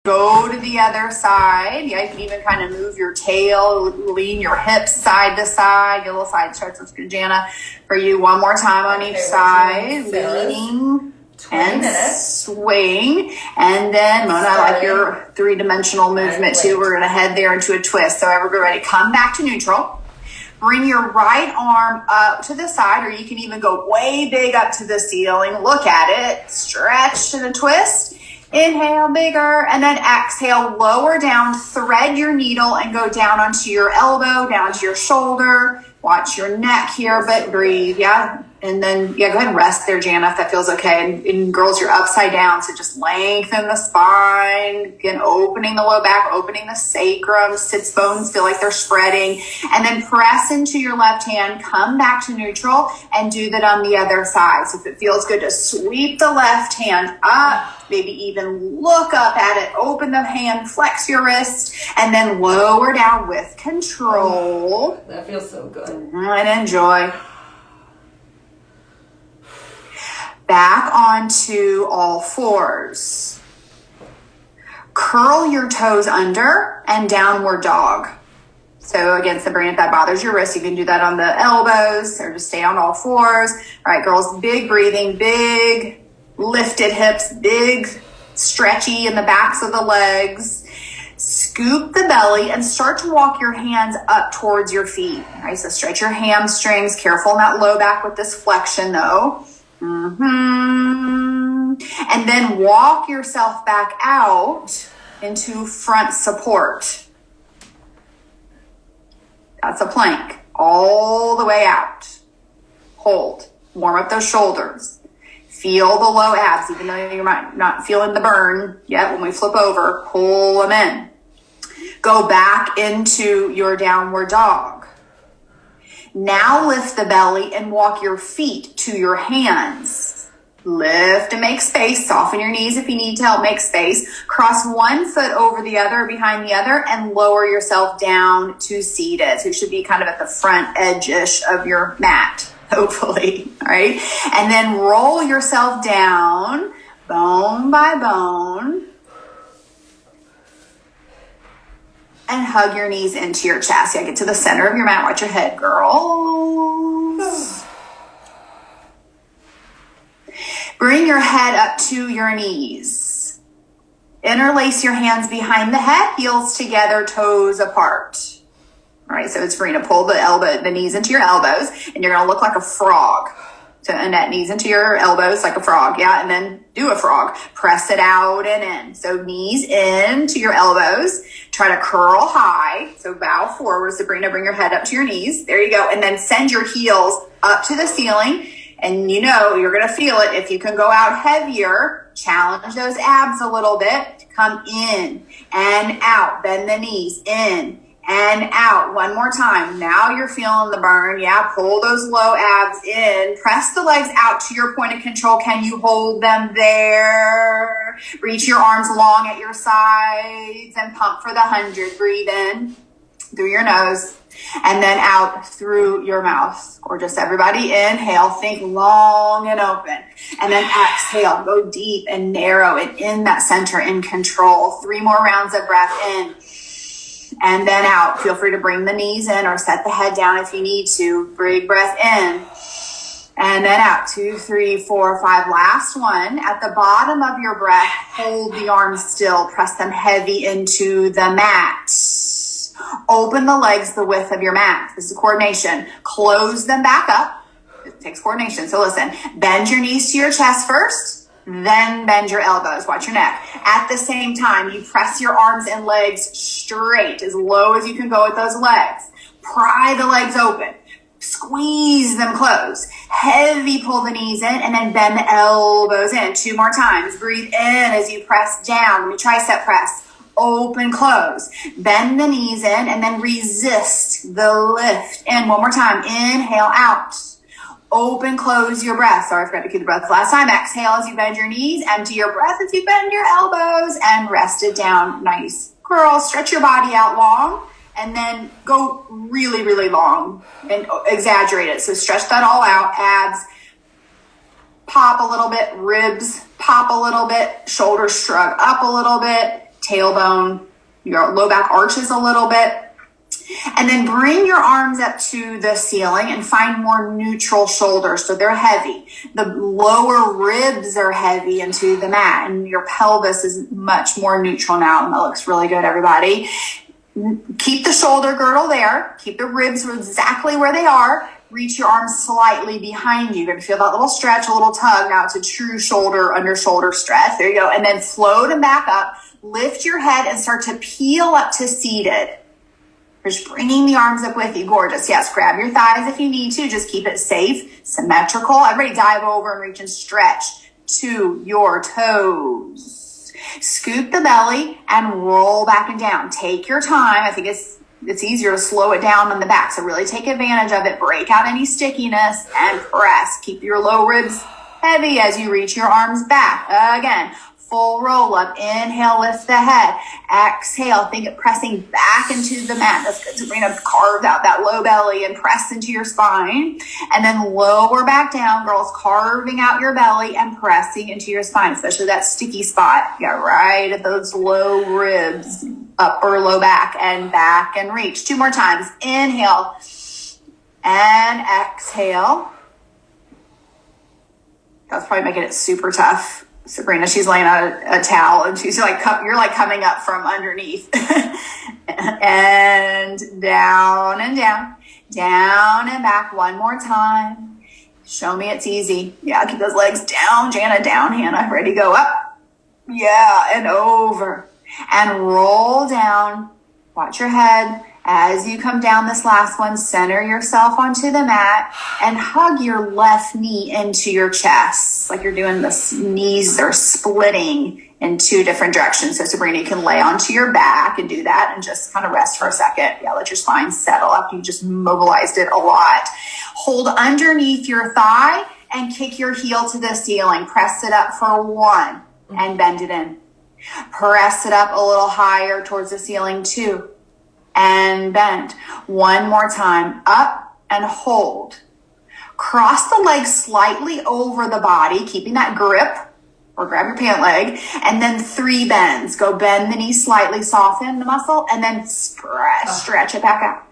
Go to the other side. Yeah, you can even kind of move your tail, lean your hips side to side. Get a little side stretch. Let's do Jana for you one more time on each side. Leaning and swing. And then Mona, I like your three-dimensional movement too. We're going to head there into a twist. So everybody ready? Come back to neutral. Bring your right arm up to the side, or you can even go way big up to the ceiling. Look at it. Stretch to the twist. Inhale, bigger, and then exhale, lower down, thread your needle and go down onto your elbow, down to your shoulder. Watch your neck here, but breathe, yeah? And then, yeah, go ahead and rest there, Jana, if that feels okay. And girls, you're upside down, so just lengthen the spine. Again, opening the low back, opening the sacrum, sits bones feel like they're spreading. And then press into your left hand, come back to neutral, and do that on the other side. So if it feels good to sweep the left hand up, maybe even look up at it, open the hand, flex your wrist, and then lower down with control. That feels so good. And enjoy. Back onto all fours. Curl your toes under and downward dog. So again, Sabrina, if that bothers your wrist, you can do that on the elbows or just stay on all fours. All right, girls, big breathing, big lifted hips, big stretchy in the backs of the legs. Scoop the belly and start to walk your hands up towards your feet. All right, so stretch your hamstrings. Careful in that low back with this flexion though. And then walk yourself back out into front support. That's a plank. All the way out. Hold. Warm up those shoulders. Feel the low abs, even though you might not feeling the burn yet. When we flip over, pull them in. Go back into your downward dog. Now lift the belly and walk your feet to your hands. Lift and make space. Soften your knees if you need to help make space. Cross one foot over the other, behind the other, and lower yourself down to seated. So you should be kind of at the front edge-ish of your mat, hopefully. All right. And then roll yourself down, bone by bone. And hug your knees into your chest. Yeah, get to the center of your mat. Watch your head, girls. Bring your head up to your knees. Interlace your hands behind the head, heels together, toes apart. All right, so it's free to pull the knees into your elbows, and you're going to look like a frog. So Annette, knees into your elbows like a frog, yeah, and then do a frog. Press it out and in. So knees in to your elbows. Try to curl high. So bow forward. Sabrina, bring your head up to your knees. There you go. And then send your heels up to the ceiling. And you know you're going to feel it. If you can go out heavier, challenge those abs a little bit. Come in and out. Bend the knees in and out. One more time. Now you're feeling the burn. Yeah, pull those low abs in. Press the legs out to your point of control. Can you hold them there? Reach your arms long at your sides and pump for the 100. Breathe in through your nose and then out through your mouth. Or just everybody inhale, think long and open. And then exhale, go deep and narrow and in that center in control. 3 more rounds of breath in. And then out. Feel free to bring the knees in or set the head down if you need to. Big breath in. And then out. 2, 3, 4, 5. Last one. At the bottom of your breath, hold the arms still. Press them heavy into the mat. Open the legs the width of your mat. This is coordination. Close them back up. It takes coordination. So listen. Bend your knees to your chest first. Then bend your elbows. Watch your neck. At the same time, you press your arms and legs straight, as low as you can go with those legs. Pry the legs open. Squeeze them close. Heavy pull the knees in and then bend the elbows in. 2 more times. Breathe in as you press down. Let me tricep press. Open, close. Bend the knees in and then resist the lift. In. One more time. Inhale out. Open, close your breath. Sorry, I forgot to keep the breath last time. Exhale as you bend your knees. Empty your breath as you bend your elbows and rest it down. Nice. Girl, stretch your body out long and then go really, really long and exaggerate it. So stretch that all out. Abs pop a little bit. Ribs pop a little bit. Shoulders shrug up a little bit. tailbone, your low back arches a little bit. And then bring your arms up to the ceiling and find more neutral shoulders. So they're heavy. The lower ribs are heavy into the mat, and your pelvis is much more neutral now. And that looks really good, everybody. Keep the shoulder girdle there. Keep the ribs exactly where they are. Reach your arms slightly behind you. You're going to feel that little stretch, a little tug. Now it's a true shoulder under shoulder stretch. There you go. And then float and back up. Lift your head and start to peel up to seated. Just bringing the arms up with you. Gorgeous. Yes, grab your thighs if you need to. Just keep it safe, symmetrical. Everybody dive over and reach and stretch to your toes. Scoop the belly and roll back and down. Take your time. I think it's easier to slow it down on the back. So really take advantage of it. Break out any stickiness and press. Keep your low ribs heavy as you reach your arms back. Again. Full roll up. Inhale, lift the head. Exhale, think of pressing back into the mat. That's good. Sabrina carved out that low belly and press into your spine. And then lower back down, girls, carving out your belly and pressing into your spine, especially that sticky spot. Yeah, right at those low ribs, upper low back and reach. 2 more times. Inhale and exhale. That's probably making it super tough. Sabrina, she's laying on a towel and she's like, you're like coming up from underneath. And down and down, down and back. 1 more time. Show me it's easy. Yeah, keep those legs down, Jana, down, Hannah. Ready to go up. Yeah, and over. And roll down. Watch your head. As you come down this last one, center yourself onto the mat and hug your left knee into your chest. Like you're doing the knees are splitting in 2 different directions. So Sabrina, you can lay onto your back and do that and just kind of rest for a second. Yeah, let your spine settle up. You just mobilized it a lot. Hold underneath your thigh and kick your heel to the ceiling. Press it up for 1 and bend it in. Press it up a little higher towards the ceiling 2. And bend. 1 more time. Up and hold. Cross the legs slightly over the body, keeping that grip, or grab your pant leg, and then 3 bends. Go bend the knee slightly, soften the muscle, and then stretch it back out.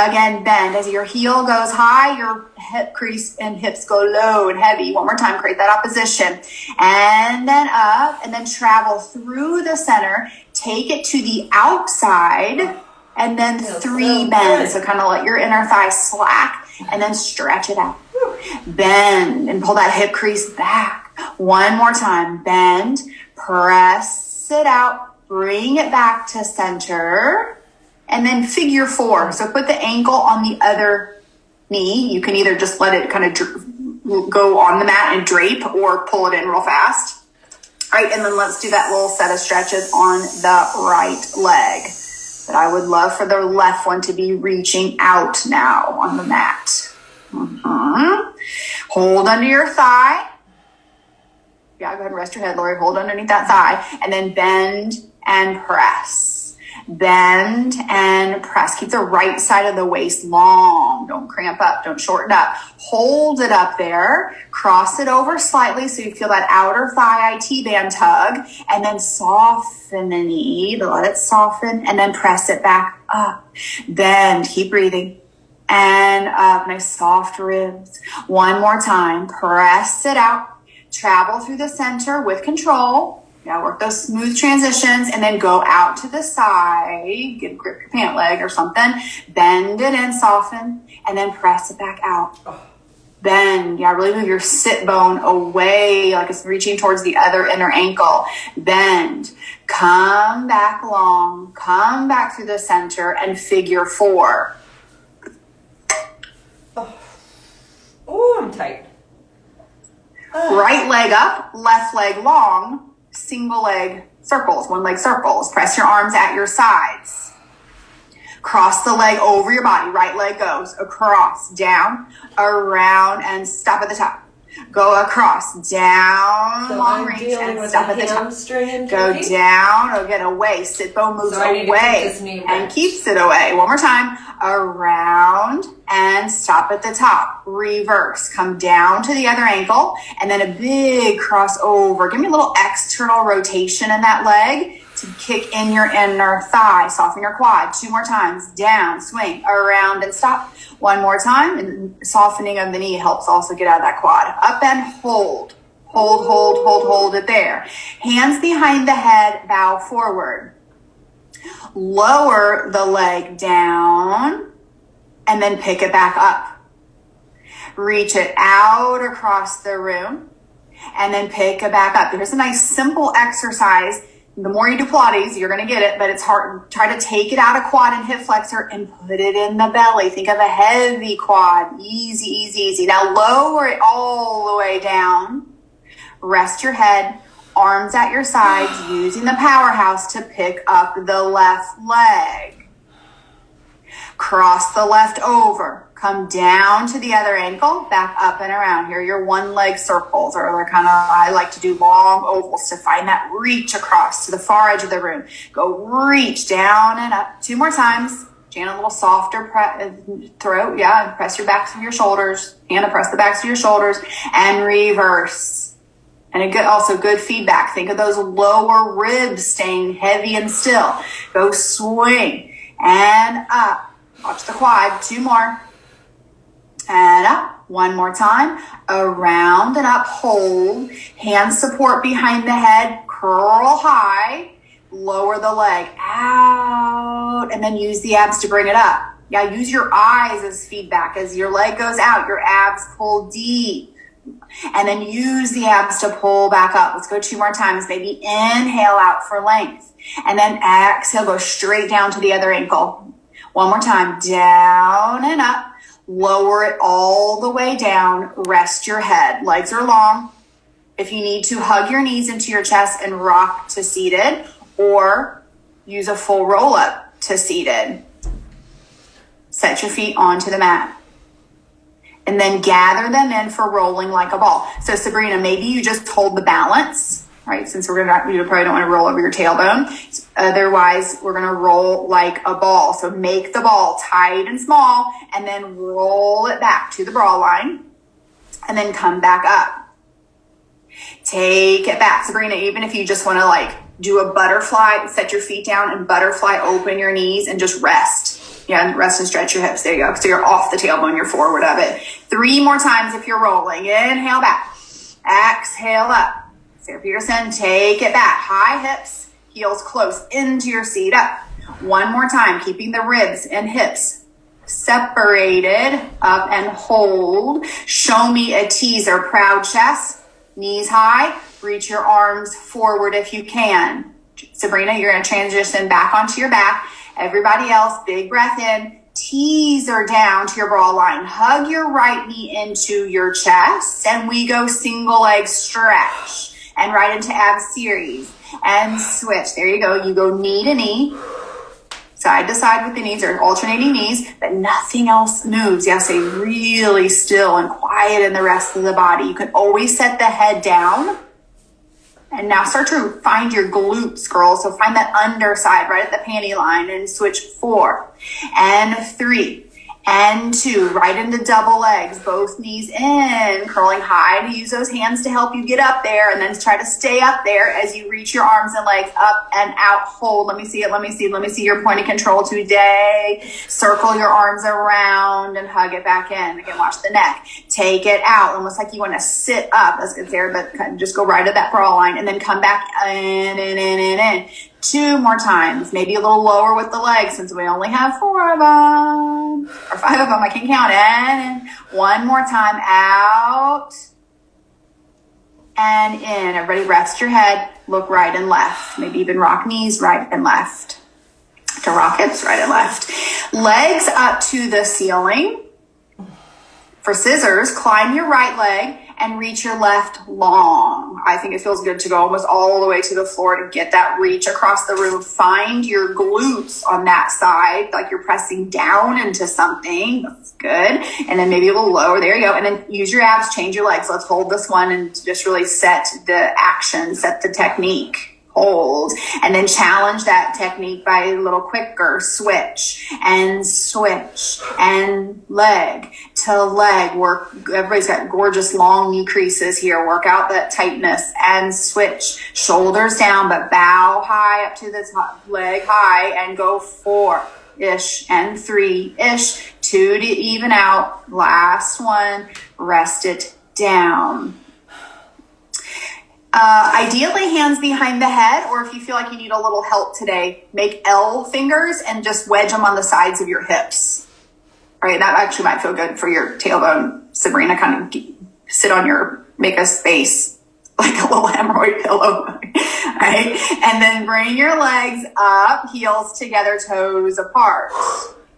Again, bend. As your heel goes high, your hip crease and hips go low and heavy. 1 more time, create that opposition. And then up, and then travel through the center. Take it to the outside. And then 3 bends. So kind of let your inner thigh slack and then stretch it out. Bend and pull that hip crease back. 1 more time. Bend, press it out, bring it back to center, and then figure 4. So put the ankle on the other knee. You can either just let it kind of go on the mat and drape or pull it in real fast. All right, and then let's do that little set of stretches on the right leg. But I would love for the left one to be reaching out now on the mat. Hold under your thigh. Yeah, go ahead and rest your head, Lori. Hold underneath that thigh. And then bend and press. Bend and press. Keep the right side of the waist long. Don't cramp up. Don't shorten up. Hold it up there. Cross it over slightly so you feel that outer thigh IT band tug. And then soften the knee to let it soften. And then press it back up. Bend. Keep breathing. And up. Nice soft ribs. 1 more time. Press it out. Travel through the center with control. Yeah, work those smooth transitions and then go out to the side. Grip your pant leg or something. Bend it in, soften, and then press it back out. Bend. Yeah, really move your sit bone away like it's reaching towards the other inner ankle. Bend. Come back long. Come back through the center and figure 4. Oh, I'm tight. Right leg up, left leg long. Single leg circles, 1 leg circles. Press your arms at your sides. Cross the leg over your body. Right leg goes across, down, around, and stop at the top. Go across, down, so long reach, and stop at the top. Go down, again, away. Sit bone moves away and keeps it away. 1 more time. Around and stop at the top. Reverse. Come down to the other ankle and then a big crossover. Give me a little external rotation in that leg to to kick in your inner thigh. Soften your quad. 2 more times. Down, swing, around, and stop. 1 more time. And softening of the knee helps also get out of that quad. Up and hold. Hold it there. Hands behind the head, bow forward. Lower the leg down and then pick it back up. Reach it out across the room and then pick it back up. Here's a nice simple exercise. The more you do Pilates, you're going to get it, but it's hard. Try to take it out of quad and hip flexor and put it in the belly. Think of a heavy quad. Easy. Now lower it all the way down. Rest your head, arms at your sides, using the powerhouse to pick up the left leg. Cross the left over. Come down to the other ankle, back up and around. Here are your one leg circles, or they're I like to do long ovals to find that reach across to the far edge of the room. Go reach down and up. 2 more times. Jan, a little softer throat. Yeah, and press your backs of your shoulders. Hannah, press the backs of your shoulders and reverse. And also good feedback. Think of those lower ribs staying heavy and still. Go swing and up. Watch the quad. 2 more. And up. 1 more time. Around and up. Hold. Hand support behind the head. Curl high. Lower the leg out. And then use the abs to bring it up. Yeah, use your eyes as feedback. As your leg goes out, your abs pull deep. And then use the abs to pull back up. Let's go 2 more times. Maybe inhale out for length. And then exhale, go straight down to the other ankle. 1 more time. Down and up. Lower it all the way down. Rest your head. Legs are long. If you need to, hug your knees into your chest and rock to seated, or use a full roll up to seated. Set your feet onto the mat. And then gather them in for rolling like a ball. So Sabrina, maybe you just hold the balance, right? Since you probably don't want to roll over your tailbone. Otherwise, we're going to roll like a ball. So make the ball tight and small and then roll it back to the bra line and then come back up. Take it back. Sabrina, even if you just want to do a butterfly, set your feet down and butterfly, open your knees and just rest. Yeah, and rest and stretch your hips. There you go. So you're off the tailbone, you're forward of it. 3 more times if you're rolling. Inhale back. Exhale up. Sarah Peterson, take it back. High hips, heels close into your seat up. 1 more time, keeping the ribs and hips separated. Up and hold. Show me a teaser. Proud chest, knees high. Reach your arms forward if you can. Sabrina, you're going to transition back onto your back. Everybody else, big breath in, teaser down to your bra line. Hug your right knee into your chest, and we go single leg stretch and right into ab series and switch. There you go. You go knee to knee, side to side with the knees or alternating knees, but nothing else moves. Yeah, stay really still and quiet in the rest of the body. You can always set the head down. And now start to find your glutes, girls. So find that underside right at the panty line and switch 4 and 3 and 2, right into double legs, both knees in, curling high to use those hands to help you get up there, and then try to stay up there as you reach your arms and legs up and out. Hold. Let me see it. Let me see your point of control today. Circle your arms around and hug it back in. Again, watch the neck. Take it out, almost like you want to sit up. That's good, Sarah, but kind of just go right at that bra line and then come back in. 2 more times, maybe a little lower with the legs since we only have 4 of them, or 5 of them, I can count it. 1 more time, out and in. Everybody rest your head, look right and left, maybe even rock knees right and left, to rock hips right and left. Legs up to the ceiling. For scissors, climb your right leg and reach your left long. I think it feels good to go almost all the way to the floor to get that reach across the room. Find your glutes on that side, like you're pressing down into something. That's good. And then maybe a little lower. There you go. And then use your abs, change your legs. Let's hold this one and just really set the action, set the technique. Hold, and then challenge that technique by a little quicker switch and leg to leg. Work. Everybody's got gorgeous long knee creases here. Work out that tightness and switch. Shoulders down, but bow high up to the top, leg high, and go 4-ish and 3-ish. 2 to even out. Last one. Rest it down. Ideally, hands behind the head, or if you feel like you need a little help today, make L fingers and just wedge them on the sides of your hips. All right, that actually might feel good for your tailbone. Sabrina, kind of sit on make a space, like a little hemorrhoid pillow. All right, and then bring your legs up, heels together, toes apart.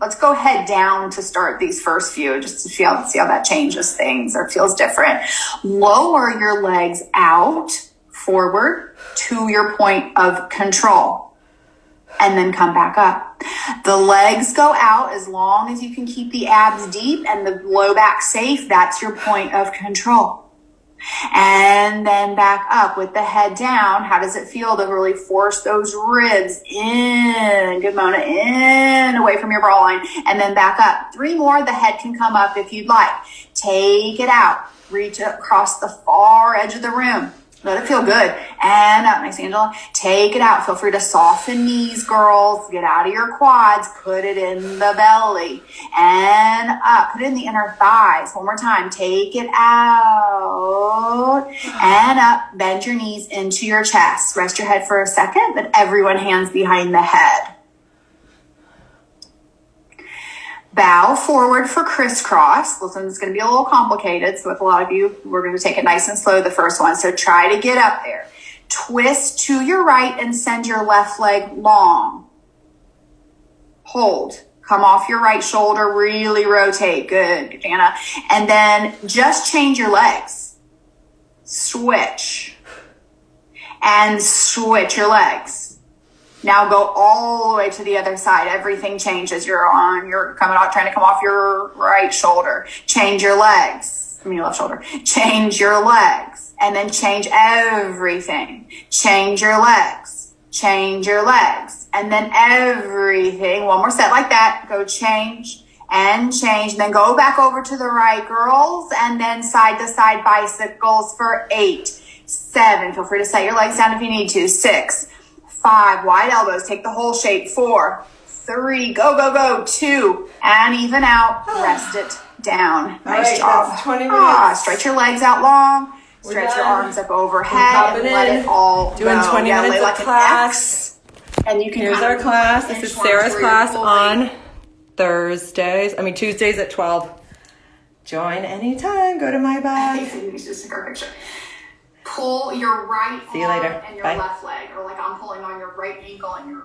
Let's go head down to start these first few, just to see how that changes things or feels different. Lower your legs out, forward to your point of control, and then come back up. The legs go out as long as you can keep the abs deep and the low back safe. That's your point of control. And then back up with the head down. How does it feel to really force those ribs in? Good, Mona. In, away from your bra line. And then back up. 3 more. The head can come up if you'd like. Take it out. Reach across the far edge of the room. Let it feel good. And up. Nice, Angela. Take it out. Feel free to soften knees, girls. Get out of your quads. Put it in the belly. And up. Put it in the inner thighs. One more time. Take it out. And up. Bend your knees into your chest. Rest your head for a second, but everyone hands behind the head. Bow forward for crisscross. Listen, it's going to be a little complicated. So with a lot of you, we're going to take it nice and slow, the first one. So try to get up there. Twist to your right and send your left leg long. Hold. Come off your right shoulder. Really rotate. Good, Jana. And then just change your legs. Switch. And switch your legs. Now go all the way to the other side. Everything changes. You're trying to come off your right shoulder. Change your legs. Your left shoulder. Change your legs. And then change everything. Change your legs. Change your legs. And then everything. One more set like that. Go change and change. And then go back over to the right, girls. And then side to side bicycles for 8, 7. Feel free to set your legs down if you need to. 6, 5, wide elbows, take the whole shape. 4, 3, go, 2, and even out. Rest it down. Nice job. That's 20 minutes. Stretch your legs out long. Stretch your arms up overhead and let it all doing go. 20 minutes like of class. And you can Here's our class. This is Sarah's class on Tuesdays at 12. Join anytime. Go to MyBOD. Just take our picture. Pull your right See you later. arm and your Bye. left leg, or like I'm pulling on your right ankle and your